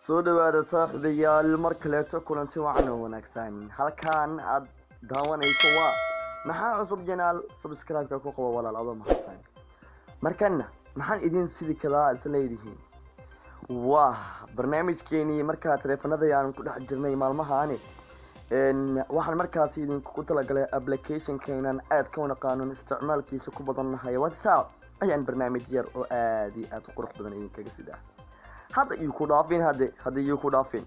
soo dhawaada saaxiibayaal mar kaleeto kulanti wacan oo wanaagsan halkaan aad daawanayso waa maxaa cusub janaal subscribe-ka ku qabo walaal adoo mahadsan markana maxaan idin sidii kala isleeyihiin waa barnaamijkeeni markaa teleefanada aan ku dhex jirnay maalmahaani waxaan markaas idinku talagalay application-keenan aad ka naqaano isticmaalkiisa ku badannahay WhatsApp ayaan barnaamij yar oo aad iyo aad u qurux badan idinkaga sidaa هذا يكون عارفين هذا يكون عارفين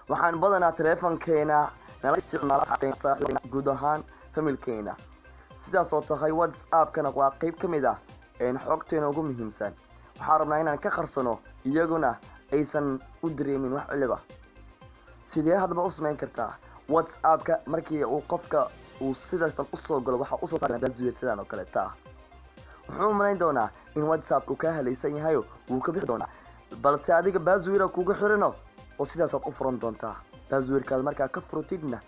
وحن بدنا تلفون كينا نستعمل حتى صاحبنا جودهان فملكينا سيدا صوت هاي واتساب كان قريب كميدا إن حقتنا وقوم مهمسان وحاربنا هنا كخرصنو يجونا أيسن أدري من وحلبة سيدا هذا بقص ما ينكرتها واتساب كمركي وقفك وسيدا تنقصه قل وح قصه صار دزوي سيدا نقلتها وحوم دونا إن واتساب وكاهل يسني هايو وكبير دونا balse adiga baasweer kuugu xirino oo sidaas aad u furan doontaa baasweerkaada markaa ka furtidna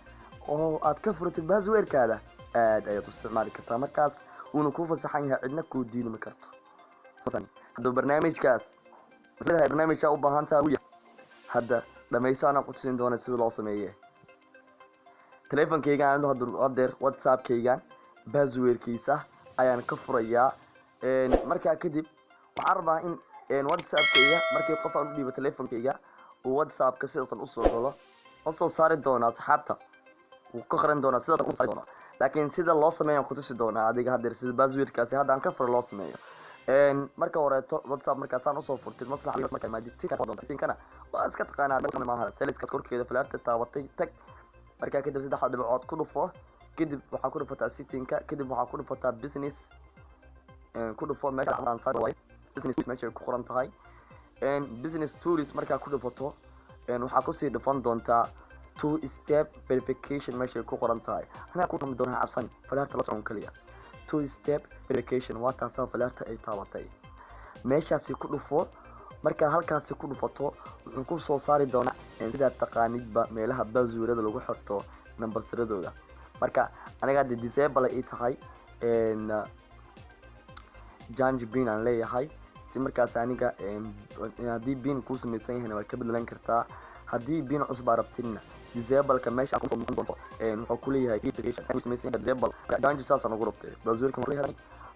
oo aad ka furtid baasweerkaada aad ayaad u isticmaali kartaa markaas uuna ku fasaxan yahay cidna ku diilmi karto hadda barnaamijkaas sidoo barnaamijka u baahan tahay hadda dhameysana ku tiin doona sida loo sameeyo teleefankayga aan hadda WhatsApp-kayga baasweerkiisa ayaan ka furayaa markaa kadib waxaan rabaa in WhatsApp-kayga markii qof aan u dhiibo teleefankayga oo WhatsApp-ka sidoo u soo galo oo soo saari doona asxaabta uu ka qaran doona sidoo u saari doona laakiin sida loo sameeyo ku tusi doona adiga hadda sida baasweerkaasi hadda aan ka furo loo sameeyo marka horeeto WhatsApp markaas aan u soo furtid maslaxa marka ma digti ka doonto tinkana waa iska taqaanaa maaha saliska korkeeda falaarta taabatay tag marka kadib saddex dhibcood ku dhufo kadib waxa ku dhufataa setting-ka kadib waxa ku dhufataa business ku dhufo meesha aan saaro business meesha ku qoran tahay business tools marka ku dhufato waxa ku sii dhufan doontaa two step verification meesha ku qoran tahay ana ku dhufan doonaa absan falaarta la socon kaliya two step verification waa taas falaarta ay taabatay meeshaasi ku dhufo marka halkaasi ku dhufato wuxuu ku soo saari doonaa sida taqaanidba meelaha baasweerada lagu xirto number siradooda marka aniga disable ay tahay janji bin aan leeyahay si markaas aniga hadii bin ku sameeysan yahay waa ka bedelan kartaa hadii bin cusub arabtina disable ka meesha ku soo doonto wuxuu ku leeyahay verification ku sameeysan disable janji saas aan ugu rabtay baasweerka ma leeyahay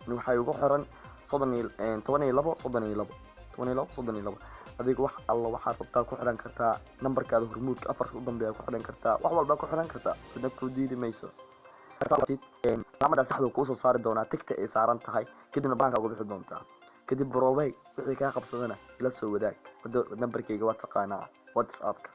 waxay ugu xiran 12 adiga wax alla waxa rabtaa ku xiran kartaa numberkaada hormuudka afarka u dambeeya ku xiran kartaa wax walba ku xiran kartaa sida ku diidi mayso ramada saxdu ku soo saari doona tigta ay saaran tahay kadibna banka ugu bixi doontaa kadib broway wixii ka qabsadana ila soo wadaag numberkayga waa taqaanaa WhatsApp-ka